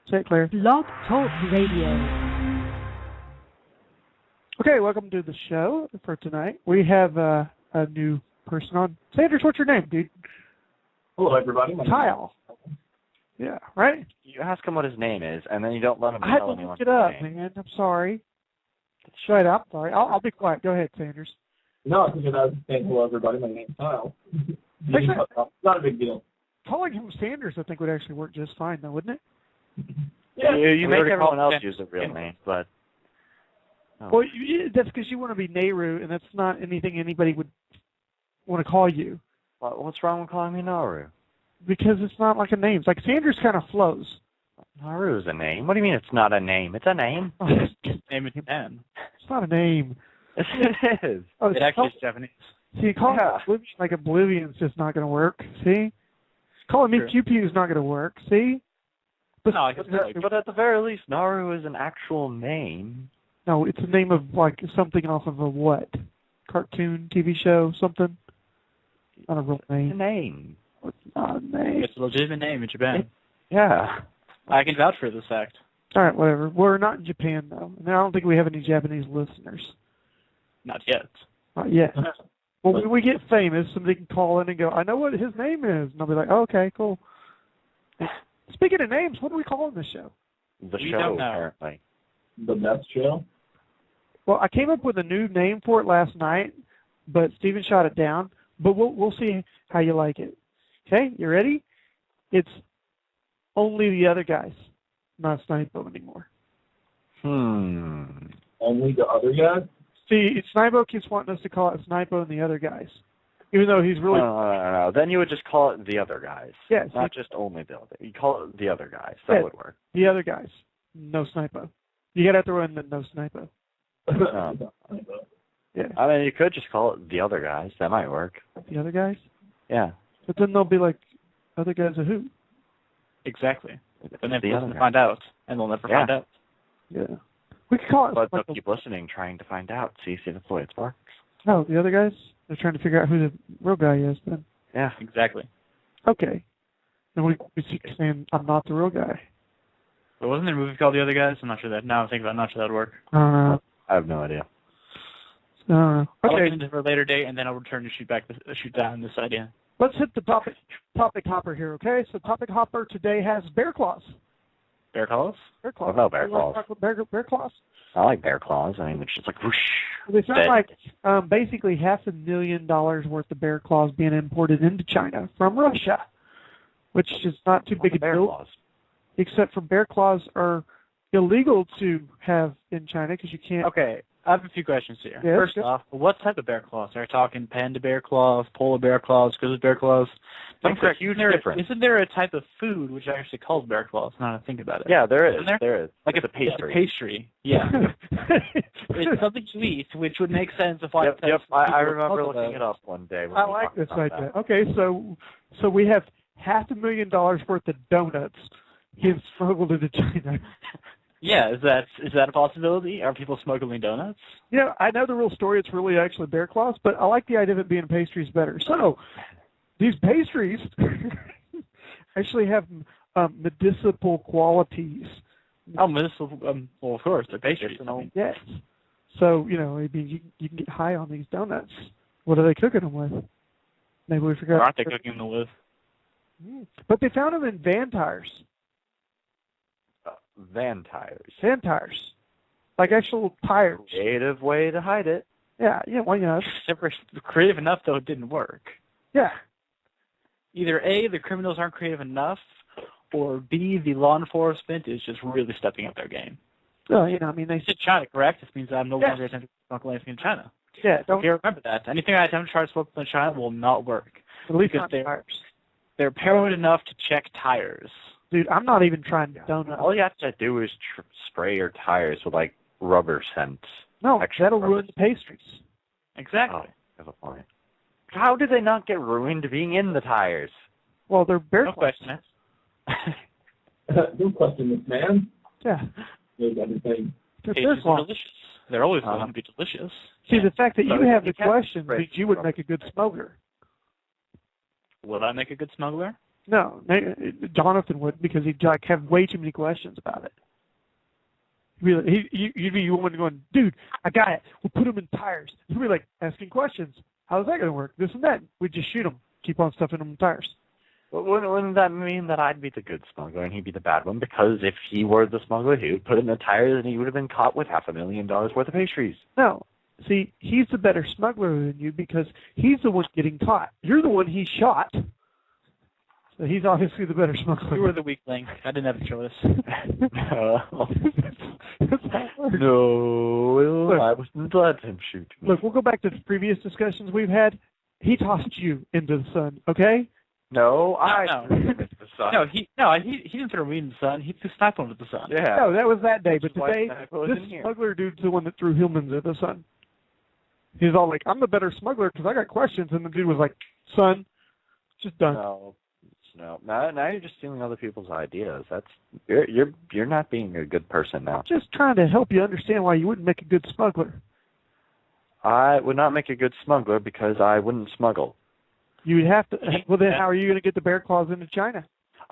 Say it, Claire. Blog Talk Radio. Okay, welcome to the show for tonight. We have a new person on. Sanders, what's your name, dude? Hello, everybody. Kyle. Yeah, right? You ask him what his name is, and then you don't let him I had tell to anyone look it his up, name. man. I'm sorry. Shut up. Sorry. I'll be quiet. Go ahead, Sanders. No, I think I was saying hello, everybody. My name's Kyle. Not a big deal. Calling him Sanders, I think, would actually work just fine, though, wouldn't it? Yeah, you make everyone else call use a real name, but... Oh. Well, that's because you want to be Nehru, and that's not anything anybody would want to call you. What's wrong with calling me Naru? Because it's not like a name. It's like Sanders kind of flows. Naru is a name. What do you mean it's not a name? It's a name. Name it Dan. It's not a name. It is. Oh, It actually is Japanese. See, calling it Oblivion's just not going to work. See? Calling me Pewpew is not going to work. See? No, I guess But at the very least, Naru is an actual name. No, it's a name of, like, something off of a what? Cartoon, TV show, something? Not a real name. It's a name. It's not a name. It's a legitimate name in Japan. Yeah. I can vouch for this fact. All right, whatever. We're not in Japan, though. And I don't think we have any Japanese listeners. Not yet. Not yet. Well, when we get famous, somebody can call in and go, I know what his name is. And I'll be like, oh, okay, cool. Speaking of names, what do we call this show? The We show, don't know. apparently. The best show? Well, I came up with a new name for it last night, but Steven shot it down. But we'll see how you like it. Okay, you ready? It's Only the Other Guys, not Snipo anymore. Only the other guys? See, Snipo keeps wanting us to call it Snipo and the Other Guys, even though he's really... No. Then you would just call it the other guys. Yes. Not just only the other. You call it the other guys. That would work. The Other Guys. No Snipo. You got to throw in the no Snipo. Yeah. I mean, you could just call it the other guys. That might work. The Other Guys? Yeah. But then they'll be like, other guys are who? Exactly. Then they The have other to guys. find out, and they'll never find out. Yeah. We could call it... But like they'll keep listening, trying to find out. See if the way it sparks. No, the Other Guys? They're trying to figure out who the real guy is then. Yeah. Exactly. Okay. Then we keep saying, I'm not the real guy. But wasn't there a movie called The Other Guys? I'm not sure that. Now I'm thinking about it, I'm not sure that would work. I don't know. I have no idea. Okay. I'll leave it for a later date, and then I'll return to shoot down this idea. Let's hit the topic hopper here, okay? So topic hopper today has bear claws. Bear claws? Bear claws. What about bear You wanna claws? talk about bear claws? I like bear claws. I mean, it's just like whoosh. They sound Dead. like basically $500,000 worth of bear claws being imported into China from Russia, which is not too big a bear deal. claws. Except for bear claws are illegal to have in China because you can't. Okay, I have a few questions here. Yeah, First sure. off, what type of bear claws? Are you talking panda bear claws, polar bear claws, grizzly bear claws? That's a huge difference. Isn't there a type of food which actually calls bear claws? Now that I think about it. Yeah, there is. Isn't there? There is. Like it's a pastry. It's a pastry. Yeah. It's something sweet, which would make sense if Yep. I remember looking it up one day. I like this idea. Okay, so we have $500,000 worth of donuts being smuggled into China. Yeah, is that a possibility? Are people smuggling donuts? You know, I know the real story. It's really actually bear claws, but I like the idea of it being pastries better. So these pastries actually have medicinal qualities. Oh, medicinal. Well, of course, they're pastries. Yes. So, you know, maybe you can get high on these donuts. What are they cooking them with? Maybe we forgot. Or aren't they cooking them with? But they found them in van tires. Van tires. Van tires. Like actual tires. Creative way to hide it. Yeah, well, you know. They were creative enough, though it didn't work. Yeah. Either A, the criminals aren't creative enough, or B, the law enforcement is just really stepping up their game. Well, you know, I mean, they It's in China, correct? This means I'm no longer attempting to smuggle anything in China. Yeah, don't Okay, remember that. Anything I attempt to try to smuggle in China will not work. at least because not tires. They're paranoid enough to check tires. Dude, I'm not even trying donuts. All you have to do is spray your tires with like rubber scent. No, Extra that'll rubber. ruin the pastries. Exactly. Oh, have a point. How did they not get ruined being in the tires? Well, they're bear No claws. question. Don't question this man. Yeah. Knows everything. They're Pastries bear are claws. delicious. They're always going to be delicious. See, the fact that So you have you the can't question spray means you would rubber. make a good smoker. Will I make a good smuggler? No, Jonathan would, because he'd like have way too many questions about it. You'd be the one going, dude, I got it. We'll put them in tires. He'd be like asking questions. How's that going to work? This and that. We'd just shoot them. Keep on stuffing them in tires. Well, wouldn't that mean that I'd be the good smuggler and he'd be the bad one? Because if he were the smuggler, he would put it in the tires and he would have been caught with $500,000 worth of pastries. No. See, he's the better smuggler than you because he's the one getting caught. You're the one he shot. So he's obviously the better smuggler. You were the weak link. I didn't have a choice. No, I wasn't let him shoot me. Look, we'll go back to the previous discussions we've had. He tossed you into the sun, okay? No, I No. threw him into the sun. He didn't throw me in the sun. He threw Sniper into the sun. Yeah. No, that was that day. But Which is why today, Sniper was this in here. smuggler dude's the one that threw him into the sun. He's all like, I'm the better smuggler because I got questions. And the dude was like, son, just done. No. Now you're just stealing other people's ideas. You're not being a good person now. Just trying to help you understand why you wouldn't make a good smuggler. I would not make a good smuggler because I wouldn't smuggle. You would have to. Well, then how are you going to get the bear claws into China?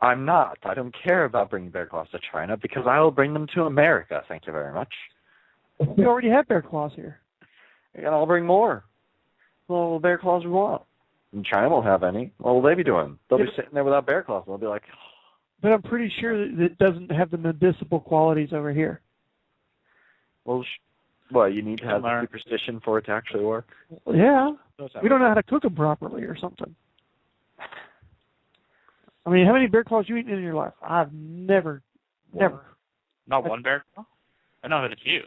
I'm not. I don't care about bringing bear claws to China because I will bring them to America. Thank you very much. We already have bear claws here. And I'll bring more. Well, bear claws we want. And China won't have any. What will they be doing? They'll be sitting there without bear claws. They'll be like, But I'm pretty sure that it doesn't have the medicinal qualities over here. well, you need to have the superstition for it to actually work? Yeah. We don't know how to cook them properly or something. I mean, how many bear claws you eaten in your life? I've never. Not one bear claw? I know that a few.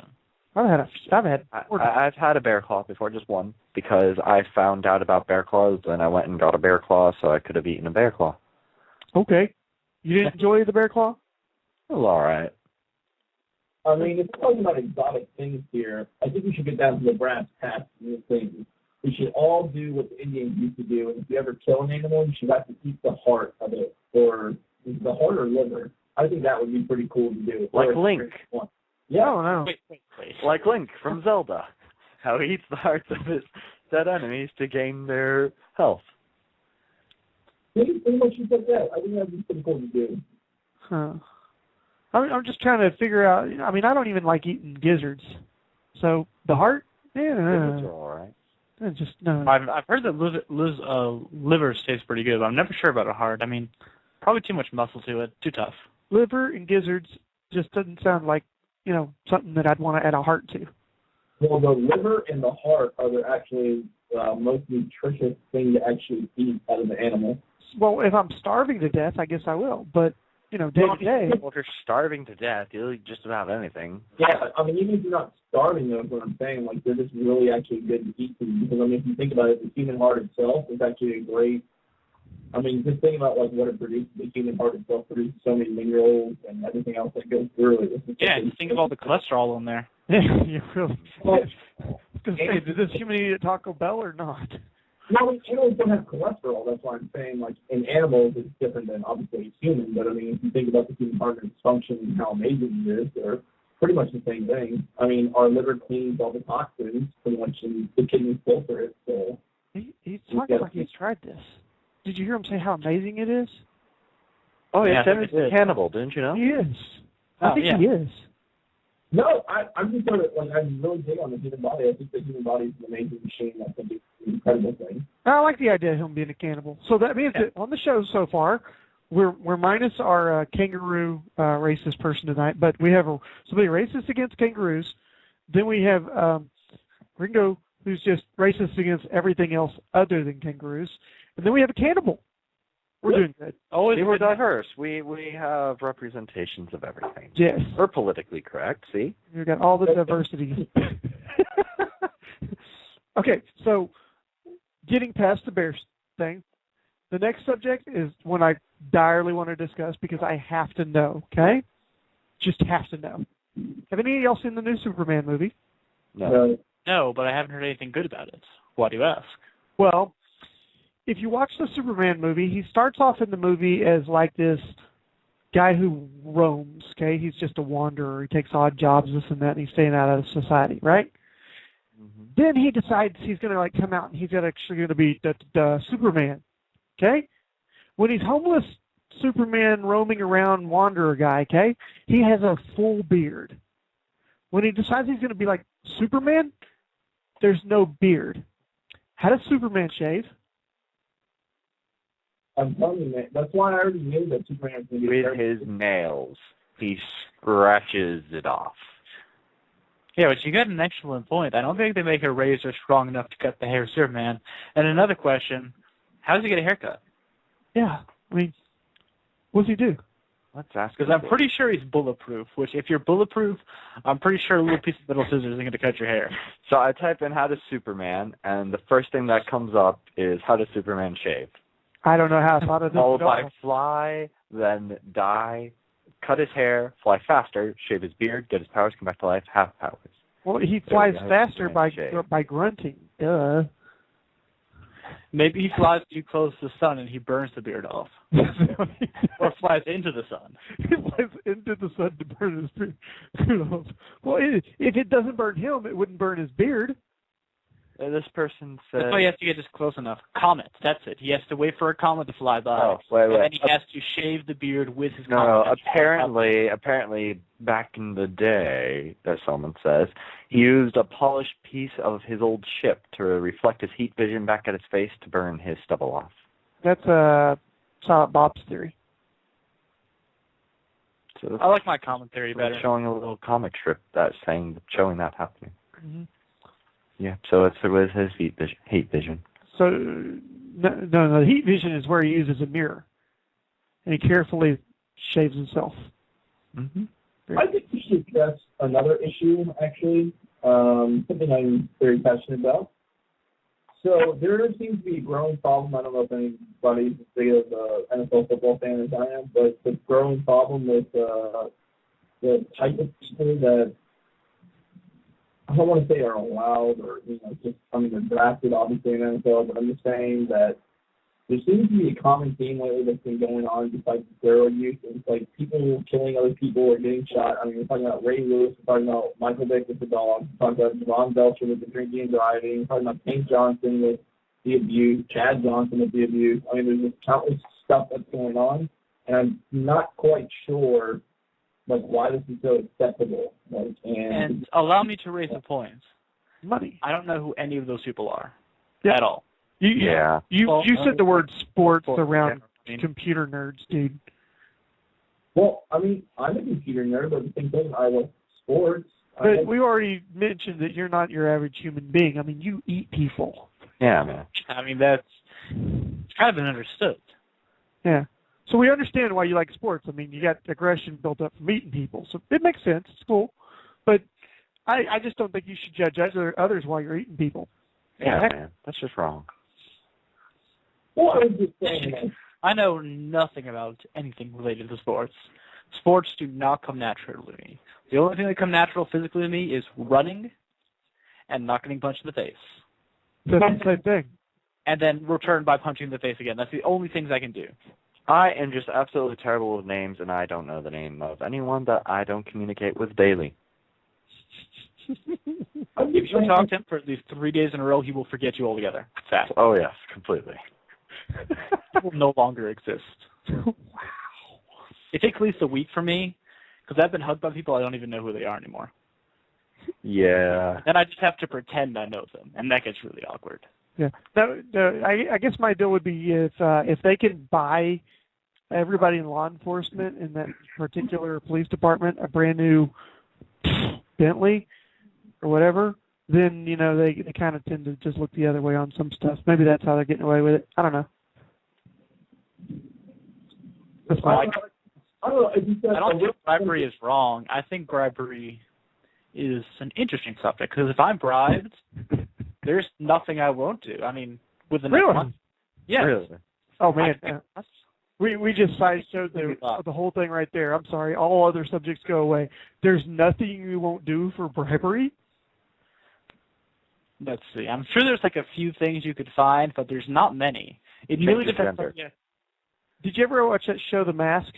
I've had a bear claw before, just one, because I found out about bear claws, and I went and got a bear claw so I could have eaten a bear claw. Okay. You didn't enjoy the bear claw? It was all right. I mean, if we're talking about exotic things here, I think we should get down to the brass tacks of the things. We should all do what the Indians used to do, and if you ever kill an animal, you should have to eat the heart of it, or the heart or liver. I think that would be pretty cool to do. Like Link. Yeah. I don't know. Wait. Like Link from Zelda. How he eats the hearts of his dead enemies to gain their health. Pretty much just like that. I think that would be pretty cool to do. Huh. I'm just trying to figure out. I mean, I don't even like eating gizzards. So the heart? Gizzards are all right. Just no. I've heard that liver tastes pretty good, but I'm never sure about a heart. I mean, probably too much muscle to it. Too tough. Liver and gizzards just doesn't sound like, something that I'd want to add a heart to. Well, the liver and the heart are the actually most nutritious thing to actually eat out of the animal. Well, if I'm starving to death, I guess I will. But, day to day. Well, if you're starving to death, you'll eat just about anything. Yeah, I mean, even if you're not starving, though, is what I'm saying. Like, they're just really actually good to eat food. Because, I mean, if you think about it, the human heart itself is actually a great. I mean, just think about, like, what it produces. The human heart itself produces so many minerals and everything else that goes through it. Yeah, and think of all the cholesterol in there. Yeah, you really. Well, Hey, did this human eat at Taco Bell or not? no, animals don't have cholesterol. That's why I'm saying, like, in animals, it's different than, obviously, human. But, I mean, if you think about the human heart and its function and how amazing it is, they're pretty much the same thing. I mean, our liver cleans all the toxins pretty much, and the kidneys filter it, so. He's talking like he's tried this. Did you hear him say how amazing it is? Oh, yeah, Yeah, he's a cannibal, didn't you know? He is. Oh, I think yeah. he is. No, I'm just sort of, like, I'm really big on the human body. I think the human body is an amazing machine. I think it's an incredible thing. I like the idea of him being a cannibal. So that means that on the show so far, we're minus our kangaroo racist person tonight, but we have somebody racist against kangaroos. Then we have Ringo, who's just racist against everything else other than kangaroos. And then we have a cannibal. We're doing good. See, we're diverse. We have representations of everything. Yes. We're politically correct, see? We've got all the diversity. Okay, so getting past the bears thing, the next subject is one I direly want to discuss because I have to know, okay? Just have to know. Have any of y'all seen the new Superman movie? No. No, but I haven't heard anything good about it. Why do you ask? Well, if you watch the Superman movie, he starts off in the movie as like this guy who roams, okay? He's just a wanderer. He takes odd jobs, this and that, and he's staying out of society, right? Mm-hmm. Then he decides he's going to come out and he's actually going to be the Superman, okay? When he's homeless Superman roaming around wanderer guy, okay, he has a full beard. When he decides he's going to be like Superman, there's no beard. How does Superman shave? I'm telling you, man. That's why I already knew that Superman was going to be With his nails, he scratches it off. Yeah, but you got an excellent point. I don't think they make a razor strong enough to cut the hair of Superman. And another question, how does he get a haircut? Yeah, I mean, what does he do? Let's ask. Because I'm pretty sure he's bulletproof, which if you're bulletproof, I'm pretty sure a little piece of metal scissors isn't going to cut your hair. So I type in how does Superman, and the first thing that comes up is how does Superman shave? I don't know how I thought of this Followed at all. by fly, then die, cut his hair, fly faster, shave his beard, get his powers, come back to life, have powers. Well, he There we flies go, faster Superman by grunting. Duh. Maybe he flies too close to the sun and he burns the beard off. Or flies into the sun. He flies into the sun to burn his beard off. Well, if it doesn't burn him, it wouldn't burn his beard. This person said... That's why he has to get just close enough. Comet, that's it. He has to wait for a comet to fly by. Oh, wait. And then he has to shave the beard with his comet. No, apparently, back in the day, as someone says, he used a polished piece of his old ship to reflect his heat vision back at his face to burn his stubble off. That's Silent Bob's theory. So I like my commentary better. showing a little comic strip that's showing that happening. Mm-hmm. Yeah, so it's with his heat vision. So, no, the heat vision is where he uses a mirror. And he carefully shaves himself. Mm-hmm. I think we should address another issue, actually, something I'm very passionate about. So there seems to be a growing problem. I don't know if anybody's as big of an NFL football fan as I am, but the growing problem with the type of people that I don't want to say are allowed or, they're drafted, obviously, in NFL, but I'm just saying that there seems to be a common theme lately that's been going on besides steroid use. And it's like people killing other people or getting shot. I mean, we're talking about Ray Lewis, we're talking about Michael Vick with the dog, we're talking about Javon Belcher with the drinking and driving, we're talking about Hank Johnson with the abuse, Chad Johnson with the abuse. I mean, there's just countless stuff that's going on, and I'm not quite sure why this is so acceptable. And allow me to raise a point. Money. I don't know who any of those people are Yeah. at all. You said the word sports around computer nerds, dude. Well, I mean, I'm a computer nerd, but at the same time, I like sports. But we already mentioned that you're not your average human being. I mean, you eat people. Yeah, man. I mean, that's kind of been understood. Yeah. So we understand why you like sports. I mean, you got aggression built up from eating people. So it makes sense. It's cool. But I just don't think you should judge others while you're eating people. Yeah, man. That's just wrong. Well, I was just saying that. I know nothing about anything related to sports. Sports do not come natural to me. The only thing that come natural physically to me is running and not getting punched in the face. That's the same thing. And then return by punching in the face again. That's the only things I can do. I am just absolutely terrible with names, and I don't know the name of anyone that I don't communicate with daily. If you talk to him for at least 3 days in a row, he will forget you altogether. Fast. Oh, yes, completely. It will no longer exist. Wow. It takes at least a week for me, because I've been hugged by people I don't even know who they are anymore. Yeah. Then I just have to pretend I know them, and that gets really awkward. Yeah. I guess my deal would be if they can buy everybody in law enforcement in that particular police department a brand new Bentley or whatever, then they kind of tend to just look the other way on some stuff. Maybe that's how they're getting away with it. I don't know. That's fine. I don't know. I don't think bribery is wrong. I think bribery is an interesting subject, because if I'm bribed, there's nothing I won't do. I mean, with the Really? month. Yeah. Really? Oh man, we just sideshowed the whole thing right there. I'm sorry. All other subjects go away. There's nothing you won't do for bribery. Let's see. I'm sure there's a few things you could find, but there's not many. It really depends. Did you ever watch that show, The Mask?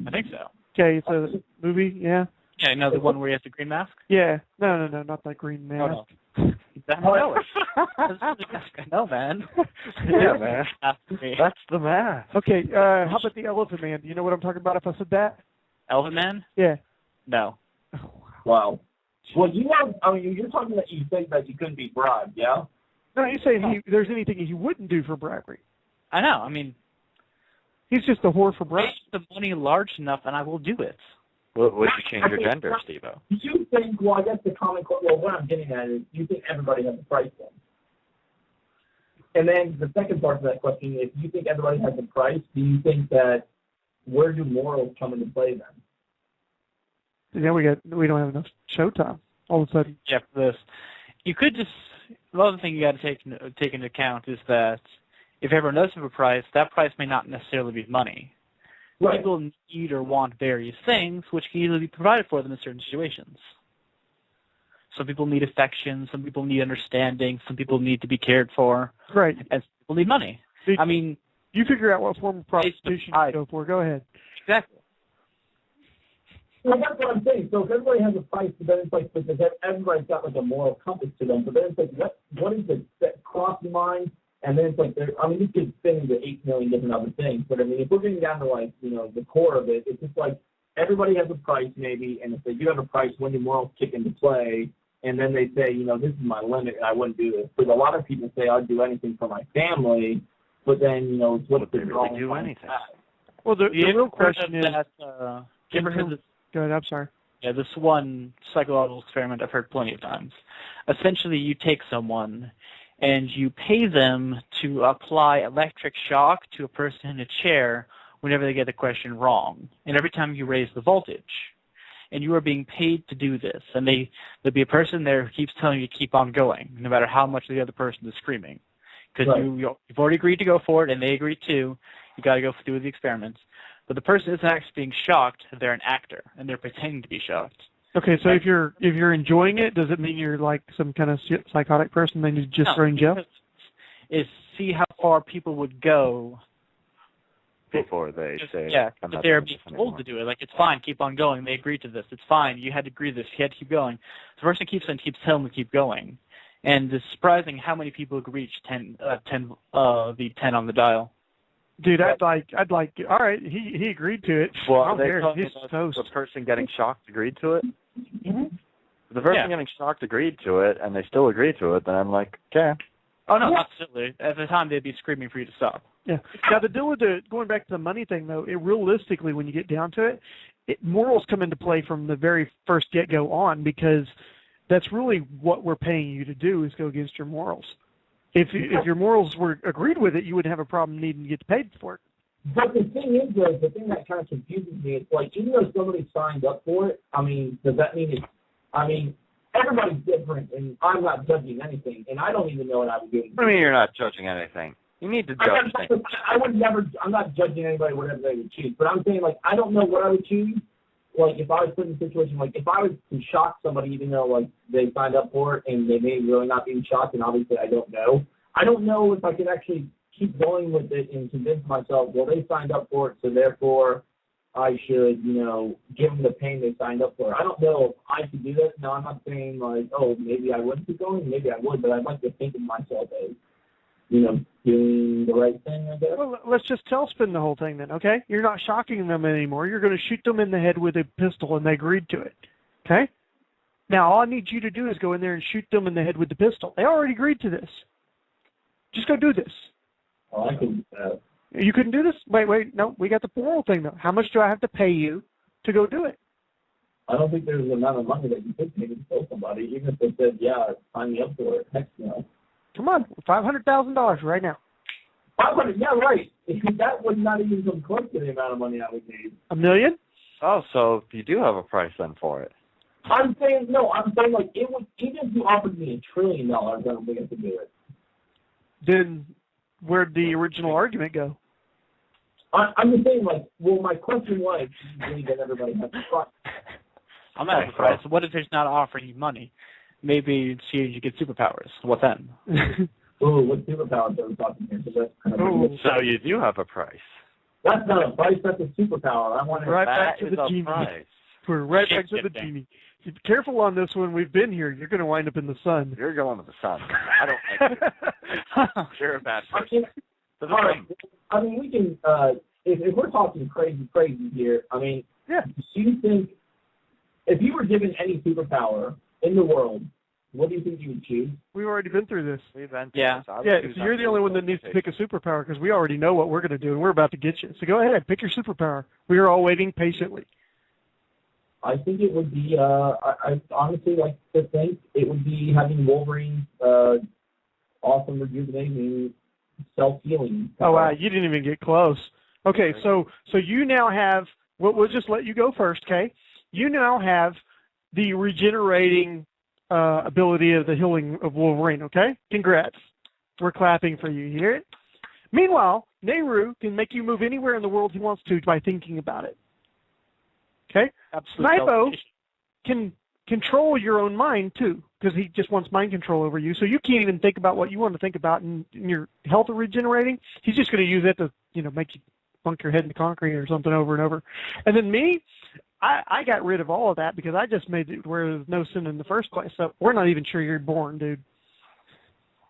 I think so. Okay, it's a movie. Yeah. Yeah, the one where he has the green mask. Yeah. No, not that green mask. Oh, no. I know it. No, man. Yeah, man. That's the math. Okay, how about the Elephant Man? Do you know what I'm talking about if I said that? Elephant Man? Yeah. No. Wow. Well, you're talking about you think that you couldn't be bribed, yeah? No, you're saying there's anything he wouldn't do for bribery. I know. I mean, he's just a whore for bribery. make the money large enough, and I will do it. Would you change your gender, Steve-O? Do you think, well, I guess the comment, well, what I'm getting at is, do you think everybody has a price then? And then the second part of that question is, do you think everybody has a price? Do you think that, where do morals come into play then? Yeah, we don't have enough showtime all of a sudden. Yeah, for this. You could just, the other thing you got to take into account is that if everyone does have a price, that price may not necessarily be money. Right. People need or want various things, which can easily be provided for them in certain situations. Some people need affection, some people need understanding, some people need to be cared for, Right. and some people need money. I mean, you figure out what form of prostitution you go for. Go ahead. Exactly. Well, that's what I'm saying. So if everybody has a price, then it's like, because everybody's got like a moral compass to them. But then it's like, what is it that cross your mind? And then it's like, you could spin into 8 million different other things. But I mean, if we're getting down to like, the core of it, it's just like everybody has a price maybe. And if they do have a price, when do morals kick into play? And then they say, this is my limit and I wouldn't do this. But a lot of people say, I'd do anything for my family. But then, it's what they really do anything. Well, the real question is, go ahead, I'm sorry. Yeah, this one psychological experiment I've heard plenty of times. Essentially, you take someone and you pay them to apply electric shock to a person in a chair whenever they get the question wrong, and every time you raise the voltage. And you are being paid to do this. And there'll be a person there who keeps telling you to keep on going, no matter how much the other person is screaming. Because right. You've already agreed to go for it, and they agree too. You got to go through the experiments. But the person isn't actually being shocked. They're an actor, and they're pretending to be shocked. Okay, so if you're enjoying it, does it mean you're like some kind of psychotic person? Then you just throw in jail? Is see how far people would go before they say, but they're being told to do it. Like, it's fine, keep on going. They agreed to this. It's fine. You had to agree to this. You had to keep going. The person keeps telling them to keep going. And it's surprising how many people reach the 10 on the dial. Dude, I'd like. All right, he agreed to it. Well, the person getting shocked agreed to it. Mm-hmm. If the person getting shocked agreed to it, and they still agree to it, then I'm like, okay. Oh no, not silly. At the time, they'd be screaming for you to stop. Yeah. Now the deal with going back to the money thing, though, realistically, when you get down to it, morals come into play from the very first get-go on, because that's really what we're paying you to do, is go against your morals. If your morals were agreed with it, you wouldn't have a problem needing to get paid for it. But the thing is, the thing that kind of confuses me, it's like, even though somebody signed up for it, does that mean everybody's different, and I'm not judging anything, and I don't even know what I would do. What do you mean you're not judging anything? You need to judge things. I'm not judging anybody whatever they would choose, but I'm saying, like, I don't know what I would choose. Like, if I was put in a situation, like, if I was to shock somebody, even though, like, they signed up for it and they may really not be shocked, and obviously I don't know if I could actually keep going with it and convince myself, well, they signed up for it, so therefore I should, give them the pain they signed up for. I don't know if I could do that. No, I'm not saying, like, oh, maybe I wouldn't keep going. Maybe I would, but I'd like to think of myself as, doing the right thing, I guess. Well, let's just tailspin the whole thing then, okay? You're not shocking them anymore. You're going to shoot them in the head with a pistol, and they agreed to it, okay? Now, all I need you to do is go in there and shoot them in the head with the pistol. They already agreed to this. Just go do this. Oh, I can do that. You couldn't do this? Wait, no, we got the moral thing, though. How much do I have to pay you to go do it? I don't think there's an amount of money that you could pay to kill somebody, even if they said, yeah, sign me up for it. Heck, Come on, $500,000 right now. 500, yeah, right. That would not even come close to the amount of money I would need. $1 million? Oh, so you do have a price then for it. I'm saying like, it would, even if you offered me $1 trillion, I don't think I could do it. Then where'd the original argument go? I'm just saying, like, well, my question was, do you believe that everybody has a price? I'm not surprised. So what if there's not offering you money? Maybe you get superpowers. What then? Ooh, what superpowers are we talking here? That's kind of so you do have a price. That's not a price, that's a superpower. I want right back to the genie. Price. We're right back to the genie. be careful on this one. We've been here. You're going to wind up in the sun. You're going to the sun. I don't like you. You're a bad person. All right. I mean, we can, if we're talking crazy here, I mean, yeah. Do you think, if you were given any superpower in the world, what do you think you would choose? We've already been through this. We've been through Yeah. this. Yeah, so you're the only one that needs to pick a superpower because we already know what we're going to do, and we're about to get you. So go ahead, pick your superpower. We are all waiting patiently. I think it would be, I honestly like to think it would be having Wolverine's awesome, rejuvenating, self-healing power. Oh, wow, you didn't even get close. Okay, so you now have, we'll just let you go first, okay? You now have the regenerating ability of the healing of Wolverine, okay? Congrats. We're clapping for you. You hear it? Meanwhile, Nehru can make you move anywhere in the world he wants to by thinking about it. Okay? Snipo can control your own mind, too, because he just wants mind control over you. So you can't even think about what you want to think about in your health regenerating. He's just going to use that to, make you bunk your head into concrete or something over and over. And then me, I got rid of all of that because I just made it where there's no sin in the first place. So we're not even sure you're born, dude.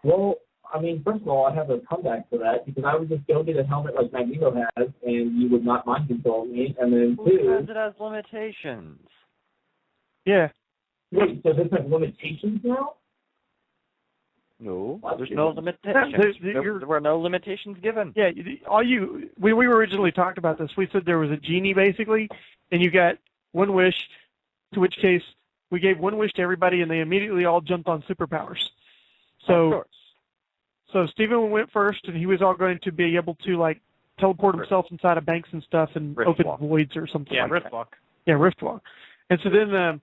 Well, I mean, first of all, I have a comeback for that because I would just go get a helmet like Magneto has, and you would not mind control me. And then two, because it has limitations. Yeah. Wait, so this has limitations now? No, What? there's no limitations. There were no limitations given. Yeah, we originally talked about this. We said there was a genie, basically, and you got one wish, to which case we gave one wish to everybody, and they immediately all jumped on superpowers. So Stephen went first, and he was all going to be able to, teleport himself inside of banks and stuff and open voids or something like that. Riftwalk. Yeah, Riftwalk. And so then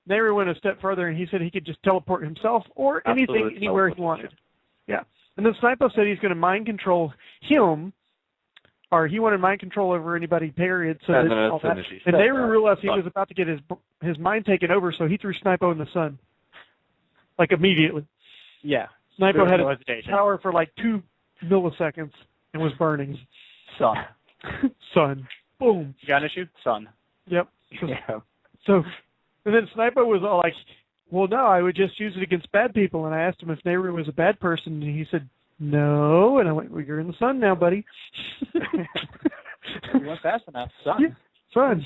Nehru went a step further, and he said he could just teleport himself or anything anywhere he wanted. Yeah. And then Snipo said he's going to mind control him, or he wanted mind control over anybody, period. So and Nehru realized he was about to get his mind taken over, so he threw Snipo in the sun. Immediately. Yeah. Snipo had his power for 2 milliseconds and was burning. Sun. Sun. Boom. You got an issue? Sun. Yep. Yeah. So, and then Snipo was all like, well, no, I would just use it against bad people. And I asked him if Nehru was a bad person, and he said, no. And I went, well, you're in the sun now, buddy. You went fast enough. Sun. Yeah, sun.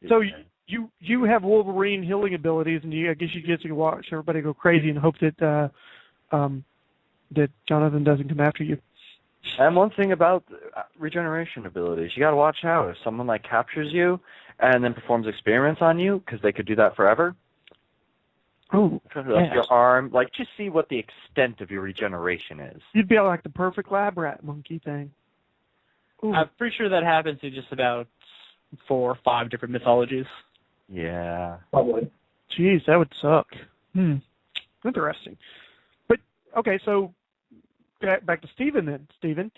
So you have Wolverine healing abilities, and I guess you get to watch everybody go crazy and hope that that Jonathan doesn't come after you. And one thing about regeneration abilities, you got to watch out. If someone captures you and then performs experiments on you, because they could do that forever. Oh, your arm, just see what the extent of your regeneration is. You'd be like the perfect lab rat monkey thing. Ooh. I'm pretty sure that happens in just about 4 or 5 different mythologies. Yeah. Probably. Jeez, that would suck. Interesting. But, okay, so back to Stephen then. Stephen,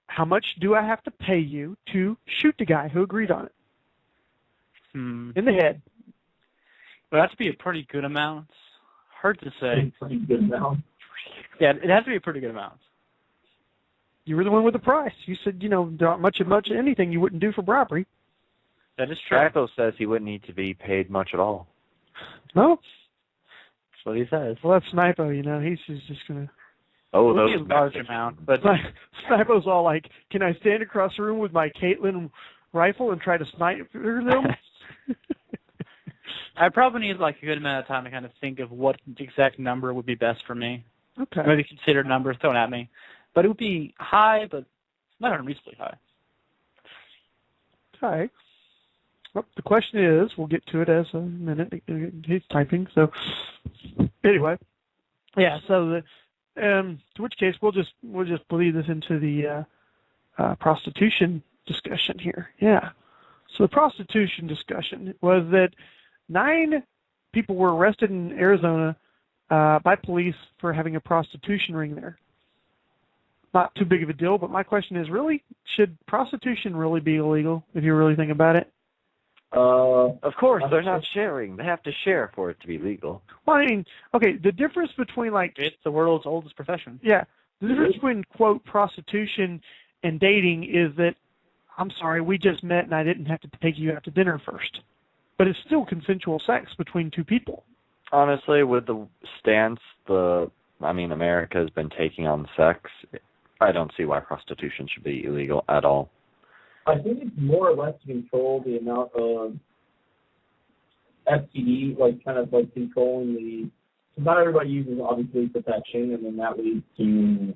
how much do I have to pay you to shoot the guy who agreed on it? In the head. Well, it has to be a pretty good amount. Hard to say. Pretty good amount. Yeah, it has to be a pretty good amount. You were the one with the price. You said, not much of anything you wouldn't do for bribery. That is true. Draco says he wouldn't need to be paid much at all. No? That's what he says. Well, that's Snipo, he's just going to... Oh, it would those be a large amount, but... Snipo's all like, can I stand across the room with my Caitlin rifle and try to snipe them? I probably need a good amount of time to kind of think of what exact number would be best for me. Okay. Maybe consider a number thrown at me. But it would be high, but not unreasonably high. Okay. Well, the question is, we'll get to it as a minute. He's typing, so anyway. Yeah, so to which case we'll just bleed this into the prostitution discussion here. Yeah. So the prostitution discussion was that 9 people were arrested in Arizona by police for having a prostitution ring there. Not too big of a deal, but my question is, really, should prostitution really be illegal if you really think about it? Of course, they're not sharing. They have to share for it to be legal. Well, okay, the difference between it's the world's oldest profession. Yeah, the difference between, quote, prostitution and dating is that, I'm sorry, we just met and I didn't have to take you out to dinner first. but it's still consensual sex between two people. Honestly, with the stance America has been taking on sex, I don't see why prostitution should be illegal at all. I think it's more or less to control the amount of STD, controlling the. Not everybody uses obviously protection, and then that leads to.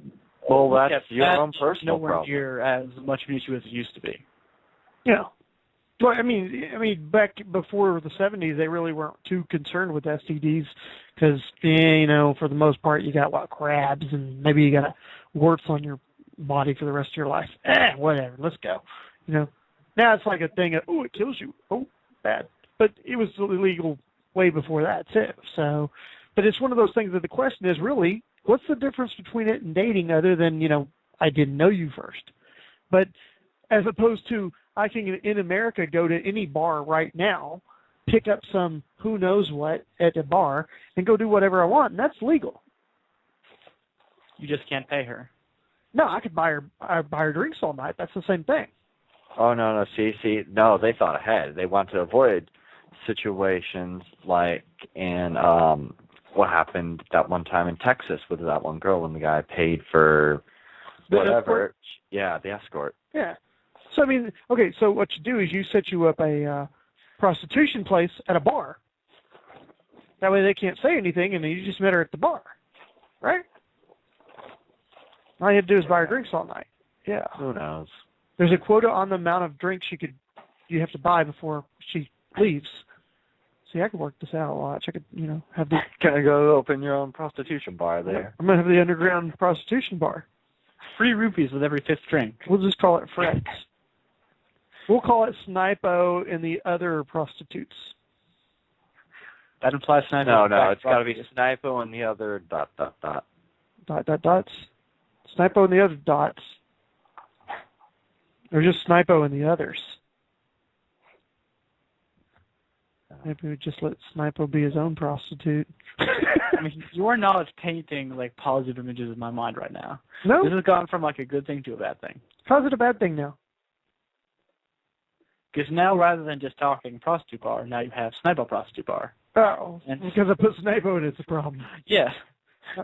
Well, that's your own personal nowhere problem. near as much of an issue as it used to be. Yeah. Well, I mean, back before the 70s, they really weren't too concerned with STDs because, for the most part, you got crabs and maybe you got warts on your body for the rest of your life. Whatever, let's go. Now it's like a thing of, it kills you. Oh, bad. But it was illegal way before that too. So, but it's one of those things that the question is really, what's the difference between it and dating other than, I didn't know you first. But as opposed to, I can, in America, go to any bar right now, pick up some who knows what at a bar, and go do whatever I want, and that's legal. You just can't pay her. No, I could buy her drinks all night. That's the same thing. Oh, no. No, they thought ahead. They want to avoid situations like in what happened that one time in Texas with that one girl when the guy paid for whatever. Escort? Yeah, the escort. Yeah. So, so what you do is you set you up a prostitution place at a bar. That way they can't say anything, and you just met her at the bar. Right? All you have to do is buy her drinks all night. Yeah. Who knows? There's a quota on the amount of drinks you have to buy before she leaves. See, I could work this out. Watch. I could, have the. Gonna go open your own prostitution bar there. I'm gonna have the underground prostitution bar. Free rupees with every fifth drink. We'll just call it Fred's. We'll call it Snipo and the other prostitutes. That implies Snipo. No, it's got to be Snipo and the other ... Dots. Snipo and the other dots. Or just Snipo and the others. Maybe we just let Snipo be his own prostitute. You are not painting positive images in my mind right now. No. This has gone from a good thing to a bad thing. How's it a bad thing now? Because now, rather than just talking prostitute bar, now you have Snipo prostitute bar. Oh, because I put Snipo in, it's a problem. Yeah.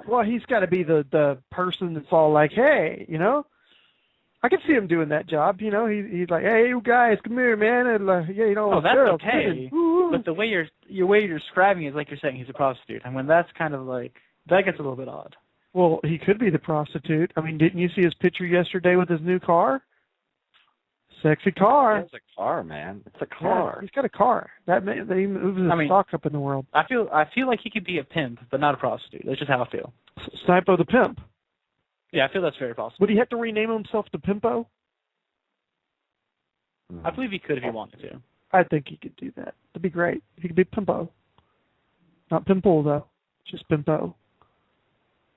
Well, he's got to be the person that's all like, hey, I can see him doing that job. He's like, hey, you guys, come here, man. And that's girls, okay. But the way you're describing it is like you're saying he's a prostitute. That's kind of that gets a little bit odd. Well, he could be the prostitute. Didn't you see his picture yesterday with his new car? Sexy car. It's a car, man. It's a car. Yeah, he's got a car. That he moves his stock up in the world. I feel like he could be a pimp, but not a prostitute. That's just how I feel. Snipo the pimp. Yeah, I feel that's very possible. Would he have to rename himself to Pimpo? I believe he could if he wanted to. I think he could do that. That'd be great. He could be Pimpo. Not Pimple, though. Just Pimpo.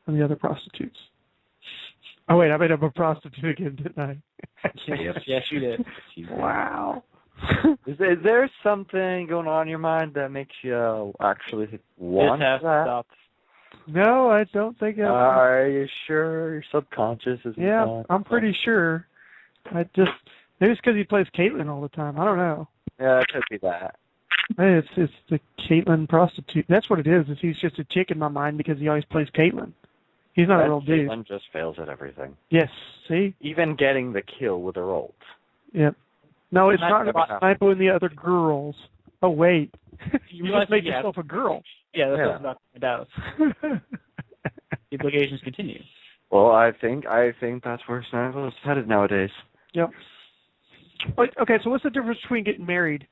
And the other prostitutes. Oh, wait, I made up a prostitute again, didn't I? Yes, you did. Wow. Is there something going on in your mind that makes you actually want that? Stop. No, I don't think. Are you sure your subconscious is? Yeah, I'm pretty sure. Maybe it's because he plays Caitlyn all the time. I don't know. Yeah, it could be that. Hey, it's the Caitlyn prostitute. That's what it is. He's just a chick in my mind because he always plays Caitlyn. He's not a real dude. Caitlyn just fails at everything. Yes, see? Even getting the kill with her ult. Yep. No, it's not about Snipo and the other girls. Oh, wait. You just made yourself a girl. Yeah, that's not my doubt. The implications continue. Well, I think that's where Snipo is headed nowadays. Yep. Okay, so what's the difference between getting married?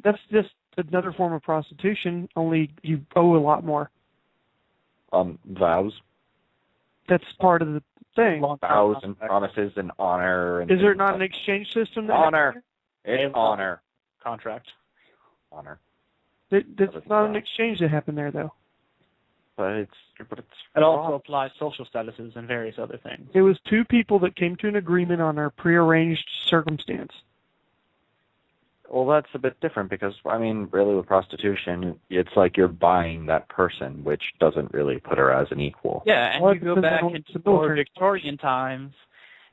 That's just another form of prostitution, only you owe a lot more. Vows. That's part of the thing. Vows and promises and honor. And is there not an exchange system? Honor. It's honor. Contract. Honor. That's not an exchange that happened there, though. But it also applies social statuses and various other things. It was two people that came to an agreement on a prearranged circumstance. Well, that's a bit different because, really with prostitution, it's like you're buying that person, which doesn't really put her as an equal. Yeah, and you go back into more Victorian times,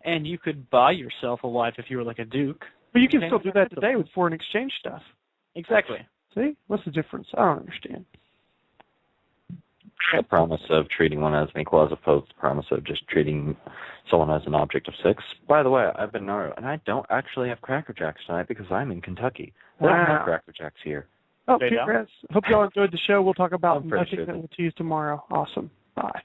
and you could buy yourself a wife if you were like a duke. But you can still do that today with foreign exchange stuff. Exactly. See? What's the difference? I don't understand. The promise of treating one as an equal as opposed to the promise of just treating someone as an object of 6. By the way, I've been Naruto, and I don't actually have Cracker Jacks tonight because I'm in Kentucky. They don't have Cracker Jacks here. Oh, They don't? congrats. Hope y'all enjoyed the show. We'll talk about I'm pretty nothing sure that they- we'll tease tomorrow. Awesome. Bye.